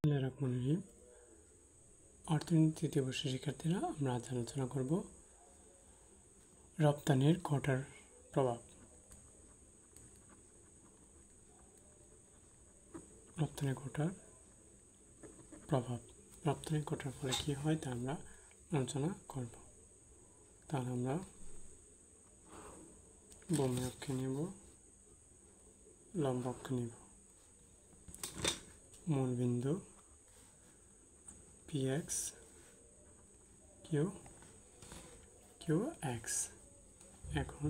বিসমিল্লাহির অর্থনীতি তৃতীয় বর্ষের শিক্ষার্থীরা, আমরা আজ আলোচনা করব রপ্তানির কোটার প্রভাব। রপ্তানি কোটার ফলে কি হয় তা আমরা আলোচনা করব। তাহলে আমরা ভূমি অক্ষে নেব, লম্ব অক্ষে নেব। মূলবিন্দু px qx। এখন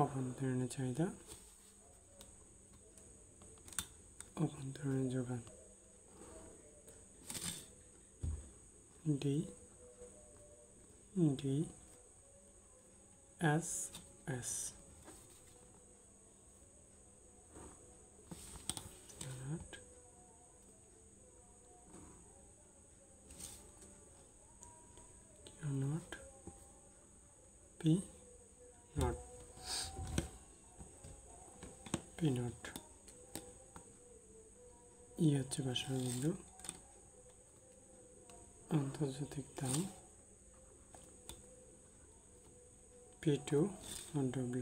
অভ্যন্তরীণ চাহিদা, অভ্যন্তরীণ যোগান DSS। Not P not ই হচ্ছে বাসার বিন্দু, আন্তর্জাতিক দাম P2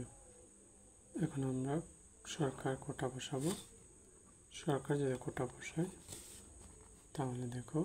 W। এখন আমরা সরকার কোটা বসাবো। সরকার যদি কোটা বসায় তাহলে দেখো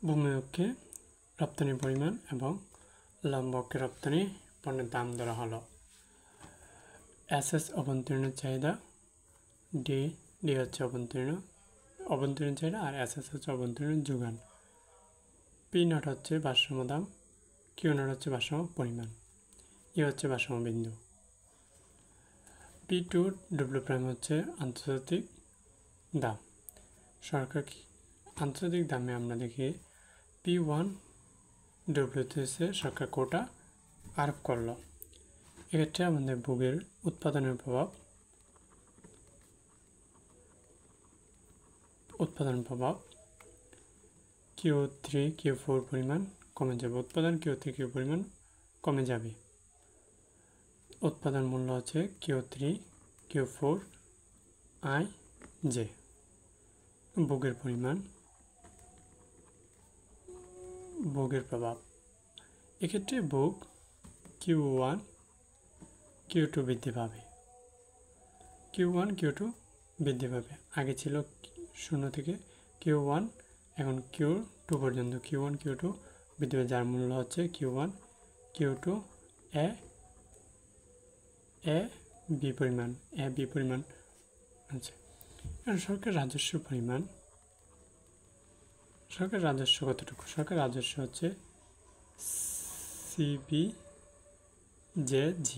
ভূমি অক্ষে রপ্তানি পরিমাণ এবং লম্ব অক্ষে রপ্তানি পণ্যের দাম ধরা হলো। SS অভ্যন্তরীণ চাহিদা, ডি হচ্ছে অভ্যন্তরীণ চাহিদা, আর SS হচ্ছে অভ্যন্তরীণ যোগান। P নট হচ্ছে ভারসাম্য দাম, Q নট হচ্ছে ভারসাম্য পরিমাণ, ই হচ্ছে ভারসাম্য বিন্দু। P2 W প্রাইম হচ্ছে আন্তর্জাতিক দাম। সরকার আন্তর্জাতিক দামে আমরা দেখি P1 W হচ্ছে সরকার কোটা আরোপ করলো। এক্ষেত্রে আমাদের ভোগের উৎপাদন প্রভাব Q3 Q4 পরিমাণ কমে যাবে। উৎপাদন Q3 Q পরিমাণ কমে যাবে। উৎপাদন মূল্য হচ্ছে Q3 Q4 IJ। ভোগের প্রভাব, এক্ষেত্রে ভোগ Q1 Q2 বৃদ্ধি পাবে। আগে ছিল 0 থেকে Q1, এখন Q2 পর্যন্ত Q1 Q2 বৃদ্ধি পাবে, যার মূল্য হচ্ছে Q1 Q2 এ বি পরিমাণ আছে। সরকার রাজস্ব কতটুকু? সরকার রাজস্ব হচ্ছে CBJG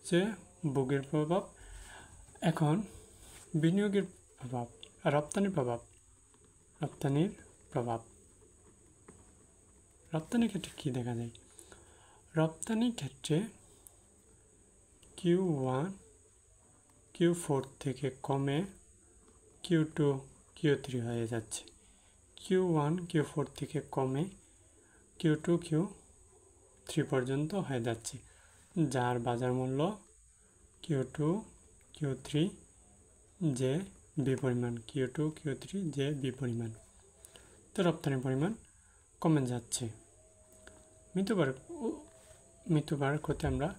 যে ভোগের প্রভাব। এখন বিনিয়োগের প্রভাব, রপ্তানির ক্ষেত্রে কি দেখা যায়? রপ্তানির ক্ষেত্রে Q1 Q4 থেকে কমে Q2 Q3 হয়ে যাচ্ছে। Q1 Q4 থেকে কমে Q2 Q3 পর্যন্ত হয়ে যাচ্ছে, যার বাজার মূল্য Q2 Q3 যে বি পরিমাণ, Q2 Q3 যে বি পরিমাণ। তো রপ্তানির পরিমাণ কমে যাচ্ছে। মৃত্যুবার করতে আমরা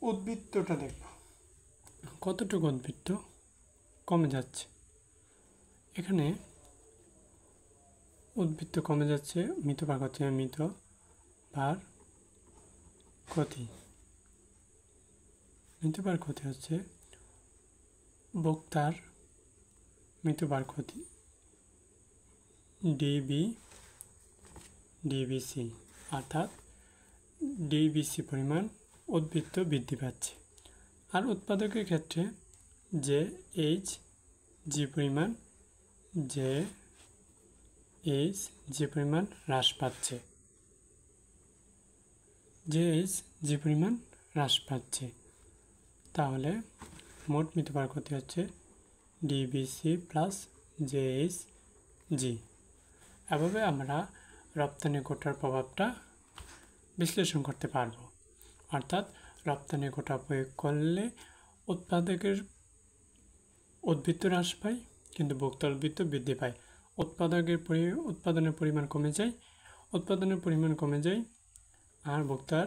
উদ্বৃত্তটা দেখব, কতটুকু উদ্বৃত্ত কমে যাচ্ছে। এখানে উদ্বৃত্ত কমে যাচ্ছে, মৃতবার হচ্ছে মৃতবার ক্ষতি হচ্ছে ভোক্তার মৃত্যুবার ক্ষতি ডিবিসি, অর্থাৎ ডিবিসি পরিমাণ উদ্বৃত্ত বৃদ্ধি পাচ্ছে। আর উৎপাদকের ক্ষেত্রে জি পরিমাণ হ্রাস পাচ্ছে, তাহলে মোট মৃত্যুবার ক্ষতি হচ্ছে ডিবিসি প্লাস জি। এভাবে আমরা রপ্তানি কোটার প্রভাবটা বিশ্লেষণ করতে পারব। অর্থাৎ রপ্তানি কোটা প্রয়োগ করলে উৎপাদকের উদ্বৃত্ত হ্রাস পায়, কিন্তু ভোক্তার উদ্বৃত্ত বৃদ্ধি পায়। উৎপাদনের পরিমাণ কমে যায় আর ভোক্তার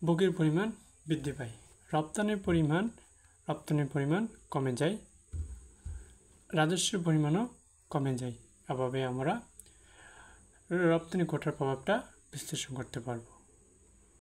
ভোগের পরিমাণ বৃদ্ধি পায়। রপ্তানির পরিমাণ কমে যায়, রাজস্বের পরিমাণও কমে যায়। এভাবে আমরা রপ্তানি কোটার প্রভাবটা বিশ্লেষণ করতে পারব।